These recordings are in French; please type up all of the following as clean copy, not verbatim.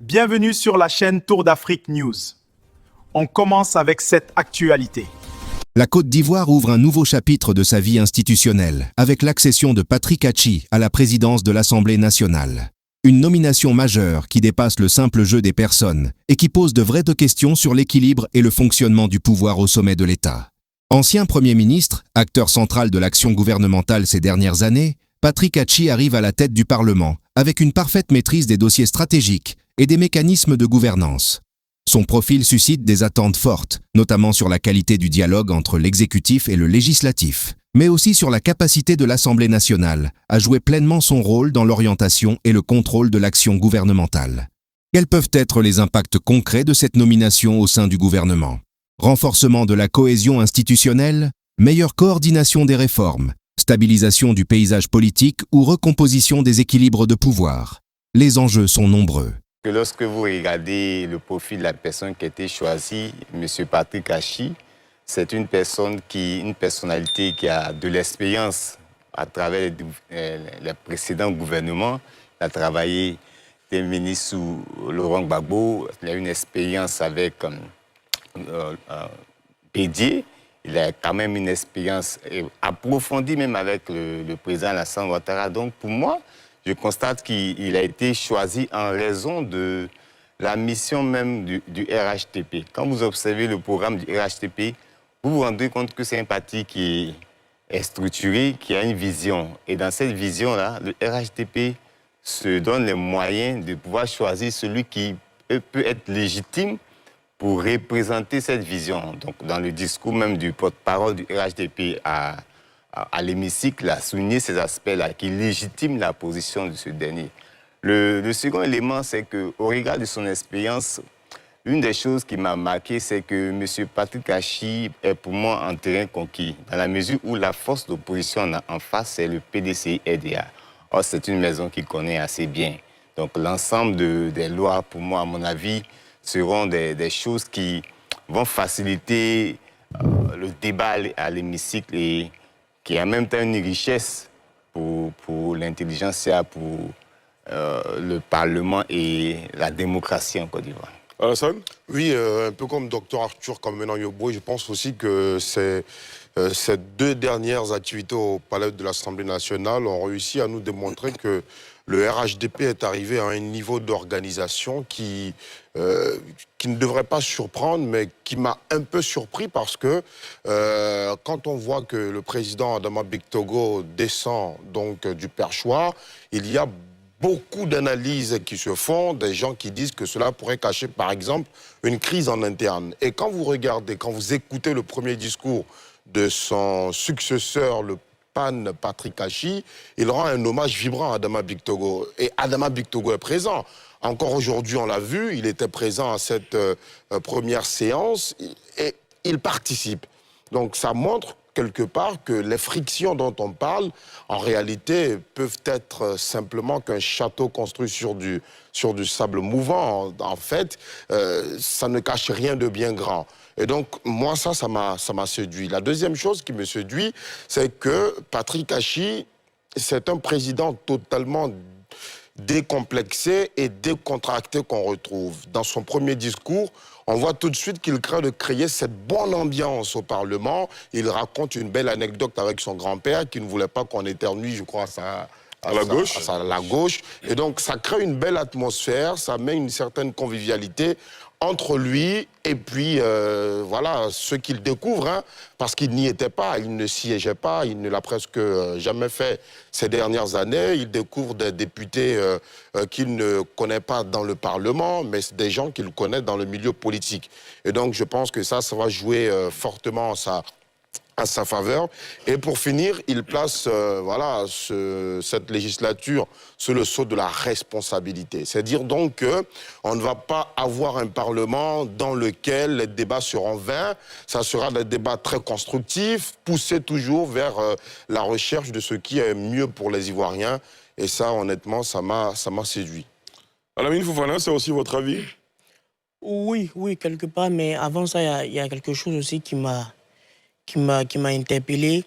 Bienvenue sur la chaîne Tour d'Afrique News. On commence avec cette actualité. La Côte d'Ivoire ouvre un nouveau chapitre de sa vie institutionnelle, avec l'accession de Patrick Achi à la présidence de l'Assemblée nationale. Une nomination majeure qui dépasse le simple jeu des personnes et qui pose de vraies questions sur l'équilibre et le fonctionnement du pouvoir au sommet de l'État. Ancien Premier ministre, acteur central de l'action gouvernementale ces dernières années, Patrick Achi arrive à la tête du Parlement avec une parfaite maîtrise des dossiers stratégiques et des mécanismes de gouvernance. Son profil suscite des attentes fortes, notamment sur la qualité du dialogue entre l'exécutif et le législatif, mais aussi sur la capacité de l'Assemblée nationale à jouer pleinement son rôle dans l'orientation et le contrôle de l'action gouvernementale. Quels peuvent être les impacts concrets de cette nomination au sein du gouvernement? Renforcement de la cohésion institutionnelle, meilleure coordination des réformes, stabilisation du paysage politique ou recomposition des équilibres de pouvoir. Les enjeux sont nombreux. Lorsque vous regardez le profil de la personne qui a été choisie, M. Patrick Achi, c'est une personnalité qui a de l'expérience à travers les précédents gouvernements. Il a travaillé des ministres sous Laurent Gbagbo, il a une expérience avec Bédié. Il a quand même une expérience approfondie même avec le président Alassane Ouattara. Donc pour moi, je constate qu'il a été choisi en raison de la mission même du RHTP. Quand vous observez le programme du RHTP, vous vous rendez compte que c'est un parti qui est structuré, qui a une vision. Et dans cette vision-là, le RHTP se donne les moyens de pouvoir choisir celui qui peut être légitime pour représenter cette vision. Donc, dans le discours même du porte-parole du RHDP à l'hémicycle, a souligné ces aspects-là qui légitiment la position de ce dernier. Le second élément, c'est qu'au regard de son expérience, une des choses qui m'a marqué, c'est que M. Patrick Achi est pour moi en terrain conquis, dans la mesure où la force d'opposition en face, c'est le PDCI-RDA. Or, c'est une maison qu'il connaît assez bien. Donc, l'ensemble des lois, pour moi, à mon avis, seront des choses qui vont faciliter le débat à l'hémicycle et qui est en même temps une richesse pour l'intelligentsia, pour le Parlement et la démocratie en Côte d'Ivoire. Alassane? Oui, un peu comme Dr Arthur Kamena Yobo, je pense aussi que ces deux dernières activités au Palais de l'Assemblée nationale ont réussi à nous démontrer que le RHDP est arrivé à un niveau d'organisation qui ne devrait pas surprendre, mais qui m'a un peu surpris parce que quand on voit que le président Adama Bictogo descend donc du perchoir, il y a beaucoup d'analyses qui se font, des gens qui disent que cela pourrait cacher, par exemple, une crise en interne. Et quand vous regardez, quand vous écoutez le premier discours de son successeur, le Pan Patrick Achi, il rend un hommage vibrant à Adama Bictogo. Et Adama Bictogo est présent. Encore aujourd'hui, on l'a vu, il était présent à cette première séance et il participe. Donc ça montre quelque part que les frictions dont on parle, en réalité, peuvent être simplement qu'un château construit sur du sable mouvant. En fait, ça ne cache rien de bien grand. Et donc, moi, ça m'a séduit. La deuxième chose qui me séduit, c'est que Patrick Achi, c'est un président totalement décomplexé et décontracté qu'on retrouve. Dans son premier discours, on voit tout de suite qu'il craint de créer cette bonne ambiance au Parlement. Il raconte une belle anecdote avec son grand-père qui ne voulait pas qu'on éternue, je crois, à la gauche. Et donc, ça crée une belle atmosphère, ça met une certaine convivialité entre lui et puis, voilà, ceux qu'il découvre, hein, parce qu'il n'y était pas, il ne siégeait pas, il ne l'a presque jamais fait ces dernières années. Il découvre des députés qu'il ne connaît pas dans le Parlement, mais des gens qu'il connaît dans le milieu politique. Et donc, je pense que ça va jouer fortement à sa faveur. Et pour finir, il place voilà, cette législature sur le sceau de la responsabilité. C'est-à-dire donc qu'on ne va pas avoir un Parlement dans lequel les débats seront vains. Ça sera des débats très constructifs, poussés toujours vers la recherche de ce qui est mieux pour les Ivoiriens. Et ça, honnêtement, ça m'a séduit. Alamine Fofana, c'est aussi votre avis? Oui, quelque part. Mais avant ça, il y a quelque chose aussi qui m'a interpellé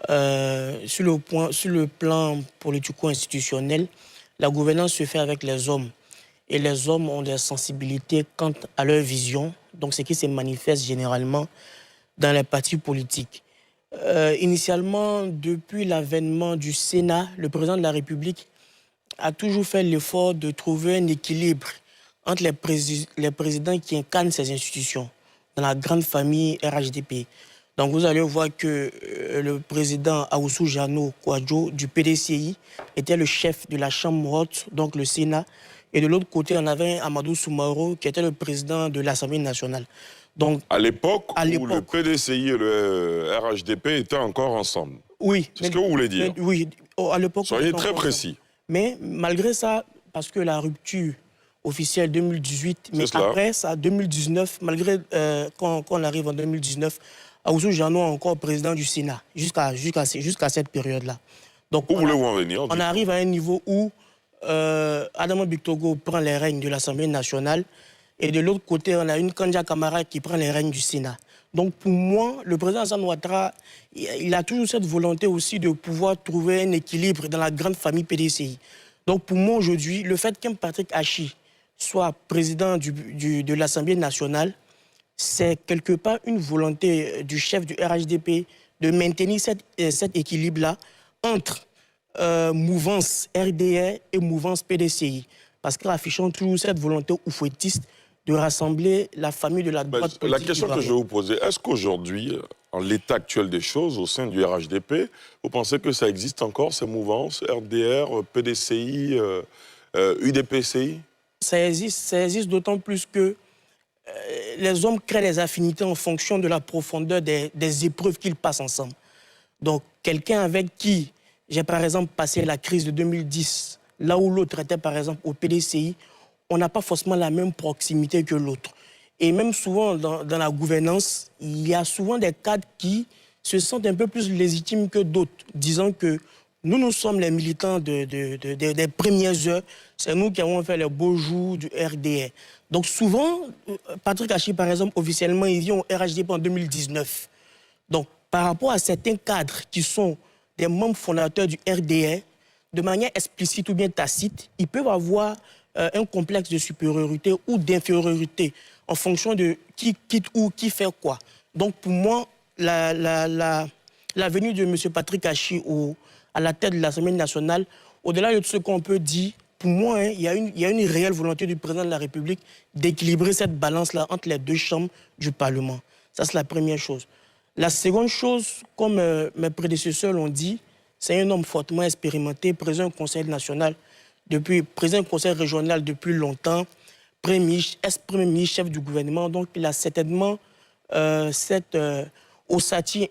sur le plan politico-institutionnel. La gouvernance se fait avec les hommes. et les hommes ont des sensibilités quant à leur vision, donc ce qui se manifeste généralement dans les partis politiques. Initialement, depuis l'avènement du Sénat, le président de la République a toujours fait l'effort de trouver un équilibre entre les présidents qui incarnent ces institutions dans la grande famille RHDP. Donc vous allez voir que le président Ahoussou Jano Kouadjo du PDCI était le chef de la Chambre haute, donc le Sénat. Et de l'autre côté, on avait Amadou Soumaro qui était le président de l'Assemblée nationale. Donc, à l'époque où le PDCI et le RHDP étaient encore ensemble. Oui. C'est ce que vous voulez dire? Oui, à l'époque. Soyez très précis. Mais malgré ça, parce que la rupture officielle 2018, mais après ça, 2019, malgré quand on arrive en 2019, Ahoussou Jano est encore président du Sénat, jusqu'à cette période-là. Donc, où voulez-vous en venir? On arrive à un niveau où Adama Bictogo prend les règnes de l'Assemblée nationale et de l'autre côté, on a une Kandja Camara qui prend les règnes du Sénat. Donc pour moi, le président Alassane Ouattara, il a toujours cette volonté aussi de pouvoir trouver un équilibre dans la grande famille PDCI. Donc pour moi aujourd'hui, le fait qu'un Patrick Achi soit président de l'Assemblée nationale, c'est quelque part une volonté du chef du RHDP de maintenir cet équilibre-là entre mouvance RDR et mouvance PDCI. Parce qu'affichant toujours cette volonté oufouettiste de rassembler la famille de la droite politique. La question que je vais vous poser, est-ce qu'aujourd'hui, en l'état actuel des choses, au sein du RHDP, vous pensez que ça existe encore, ces mouvances, RDR, PDCI, UDPCI? Ça existe d'autant plus que les hommes créent des affinités en fonction de la profondeur des épreuves qu'ils passent ensemble. Donc, quelqu'un avec qui j'ai par exemple passé la crise de 2010, là où l'autre était par exemple au PDCI, on n'a pas forcément la même proximité que l'autre. Et même souvent dans la gouvernance, il y a souvent des cadres qui se sentent un peu plus légitimes que d'autres, disant que nous sommes les militants des premières heures, c'est nous qui avons fait les beaux jours du RDR. Donc souvent, Patrick Achi, par exemple, officiellement, il vient au RHDP en 2019. Donc par rapport à certains cadres qui sont des membres fondateurs du RDR, de manière explicite ou bien tacite, ils peuvent avoir un complexe de supériorité ou d'infériorité en fonction de qui quitte ou qui fait quoi. Donc pour moi, la venue de M. Patrick Achi à la tête de l'Assemblée nationale, au-delà de tout ce qu'on peut dire, pour moi, il y a une réelle volonté du président de la République d'équilibrer cette balance-là entre les deux chambres du Parlement. Ça, c'est la première chose. La seconde chose, comme mes prédécesseurs l'ont dit, c'est un homme fortement expérimenté, président du Conseil national, président du Conseil régional depuis longtemps, ex-premier ministre, chef du gouvernement. Donc, il a certainement cette ossature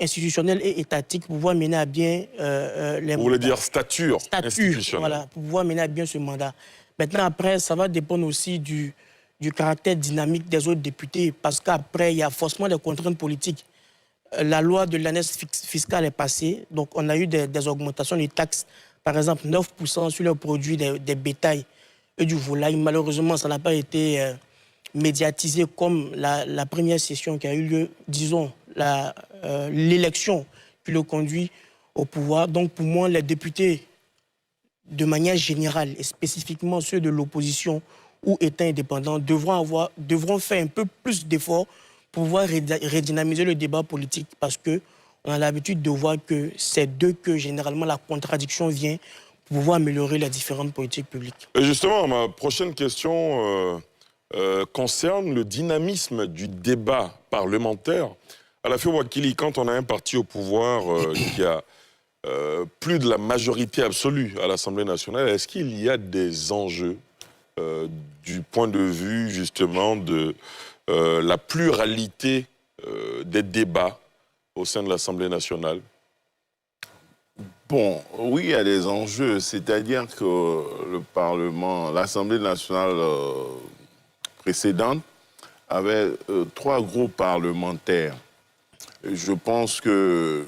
institutionnelle et étatique pour pouvoir mener à bien les mandats. Vous voulez dire stature institutionnelle. Voilà, pour pouvoir mener à bien ce mandat. Maintenant, après, ça va dépendre aussi du caractère dynamique des autres députés, parce qu'après, il y a forcément des contraintes politiques. La loi de l'année fiscale est passée, donc on a eu des augmentations des taxes, par exemple 9% sur les produits des bétails et du volaille. Malheureusement, ça n'a pas été médiatisé comme la première session qui a eu lieu, disons, l'élection qui le conduit au pouvoir. Donc pour moi, les députés, de manière générale, et spécifiquement ceux de l'opposition ou étant indépendants, devront faire un peu plus d'efforts pour pouvoir redynamiser le débat politique, parce qu'on a l'habitude de voir que c'est d'eux que généralement la contradiction vient pour pouvoir améliorer les différentes politiques publiques. Et justement, ma prochaine question concerne le dynamisme du débat parlementaire. Alafi Wakili, quand on a un parti au pouvoir qui a plus de la majorité absolue à l'Assemblée nationale, est-ce qu'il y a des enjeux du point de vue justement de la pluralité des débats au sein de l'Assemblée nationale? Bon, oui, il y a des enjeux. C'est-à-dire que le Parlement, l'Assemblée nationale précédente avait 3 groupes parlementaires. Je pense que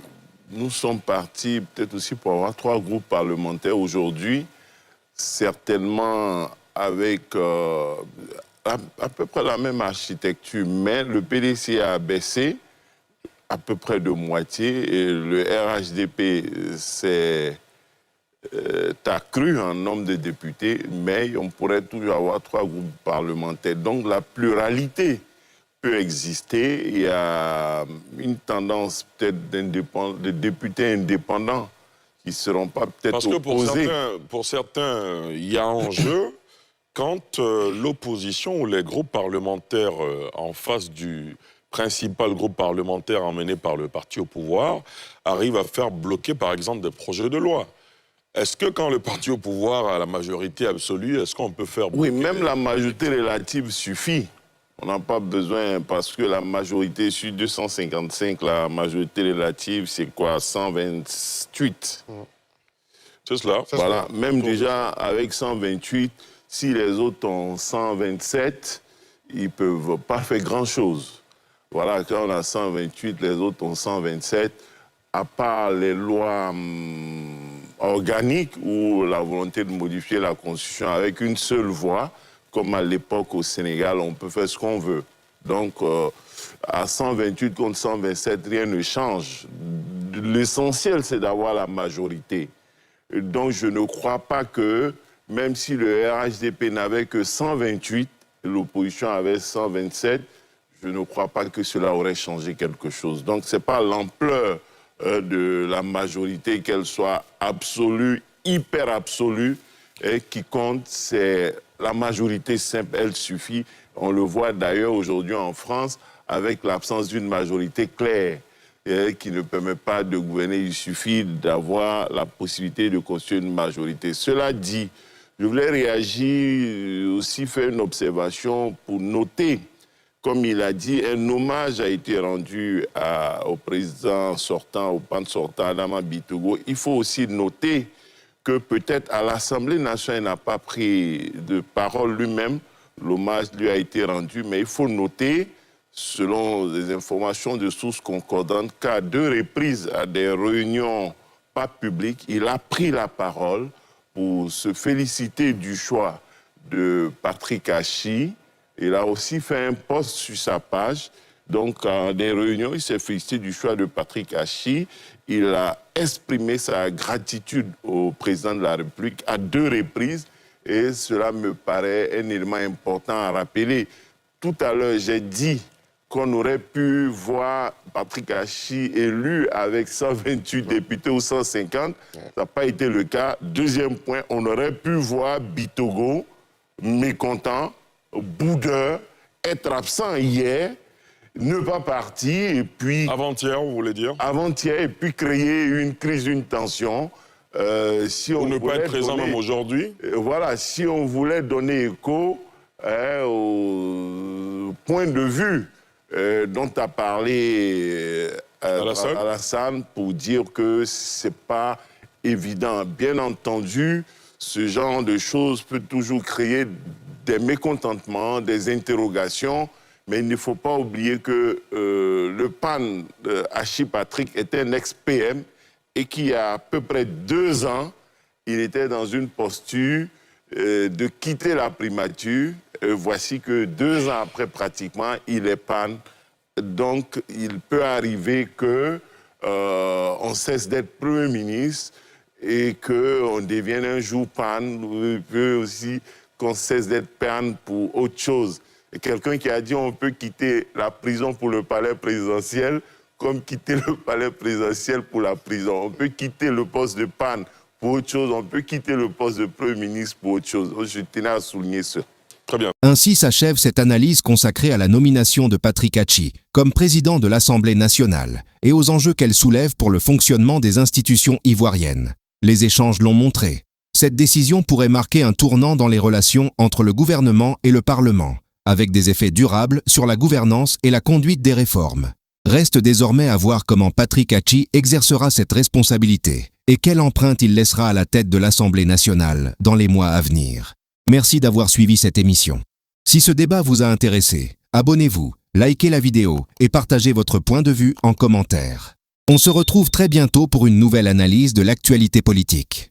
nous sommes partis peut-être aussi pour avoir 3 groupes parlementaires aujourd'hui, certainement avec à peu près la même architecture, mais le PDC a baissé à peu près de moitié et le RHDP s'est accru en nombre de députés, mais on pourrait toujours avoir 3 groupes parlementaires. Donc la pluralité peut exister. Il y a une tendance peut-être de députés indépendants qui ne seront pas peut-être Parce que opposés. pour certains, il y a un jeu quand l'opposition ou les groupes parlementaires en face du principal groupe parlementaire emmené par le parti au pouvoir arrivent à faire bloquer, par exemple, des projets de loi. Est-ce que quand le parti au pouvoir a la majorité absolue, est-ce qu'on peut faire bloquer? Oui, même la majorité relative suffit. On n'a pas besoin, parce que la majorité sur 255, la majorité relative, c'est quoi? 128. C'est cela. Voilà, même déjà avec 128, si les autres ont 127, ils ne peuvent pas faire grand-chose. Voilà, quand on a 128, les autres ont 127, à part les lois organiques ou la volonté de modifier la Constitution avec une seule voix, comme à l'époque au Sénégal, on peut faire ce qu'on veut. Donc, à 128 contre 127, rien ne change. L'essentiel, c'est d'avoir la majorité. Donc, je ne crois pas que, même si le RHDP n'avait que 128, l'opposition avait 127, je ne crois pas que cela aurait changé quelque chose. Donc, ce n'est pas l'ampleur de la majorité, qu'elle soit absolue, hyper absolue, qui compte, c'est la majorité simple, elle suffit. On le voit d'ailleurs aujourd'hui en France, avec l'absence d'une majorité claire qui ne permet pas de gouverner. Il suffit d'avoir la possibilité de construire une majorité. Cela dit, je voulais réagir, aussi faire une observation pour noter, comme il a dit, un hommage a été rendu au président sortant, au pan sortant, Adama Bitogo. Il faut aussi noter que peut-être à l'Assemblée nationale, il n'a pas pris de parole lui-même. L'hommage lui a été rendu, mais il faut noter, selon les informations de sources concordantes, qu'à 2 reprises, à des réunions pas publiques, il a pris la parole pour se féliciter du choix de Patrick Achi. Il a aussi fait un post sur sa page. Donc, à des réunions, il s'est félicité du choix de Patrick Achi. Il a exprimé sa gratitude au président de la République à 2 reprises. Et cela me paraît un élément important à rappeler. Tout à l'heure, j'ai dit qu'on aurait pu voir Patrick Achi élu avec 128 députés ou 150. Ça n'a pas été le cas. Deuxième point, on aurait pu voir Bitogo mécontent, boudeur, être absent hier, ne pas partir et puis... Avant-hier, vous voulez dire? Avant-hier, et puis créer une crise, une tension. Si on Ou ne pas être présent même aujourd'hui? Voilà, si on voulait donner écho au point de vue dont a parlé Alassane pour dire que ce n'est pas évident. Bien entendu, ce genre de choses peut toujours créer des mécontentements, des interrogations, mais il ne faut pas oublier que le PAN Achi Patrick était un ex-PM et qu'il y a à peu près 2 ans, il était dans une posture de quitter la primature. Voici que 2 ans après, pratiquement, il est PAN. Donc, il peut arriver qu'on cesse d'être Premier ministre et qu'on devienne un jour PAN. Il peut aussi qu'on cesse d'être PAN pour autre chose. Et quelqu'un qui a dit on peut quitter la prison pour le palais présidentiel comme quitter le palais présidentiel pour la prison. On peut quitter le poste de PAN pour autre chose, on peut quitter le poste de Premier ministre pour autre chose. Je tenais à souligner ça. Très bien. Ainsi s'achève cette analyse consacrée à la nomination de Patrick Achi comme président de l'Assemblée nationale et aux enjeux qu'elle soulève pour le fonctionnement des institutions ivoiriennes. Les échanges l'ont montré. Cette décision pourrait marquer un tournant dans les relations entre le gouvernement et le Parlement, avec des effets durables sur la gouvernance et la conduite des réformes. Reste désormais à voir comment Patrick Achi exercera cette responsabilité et quelle empreinte il laissera à la tête de l'Assemblée nationale dans les mois à venir. Merci d'avoir suivi cette émission. Si ce débat vous a intéressé, abonnez-vous, likez la vidéo et partagez votre point de vue en commentaire. On se retrouve très bientôt pour une nouvelle analyse de l'actualité politique.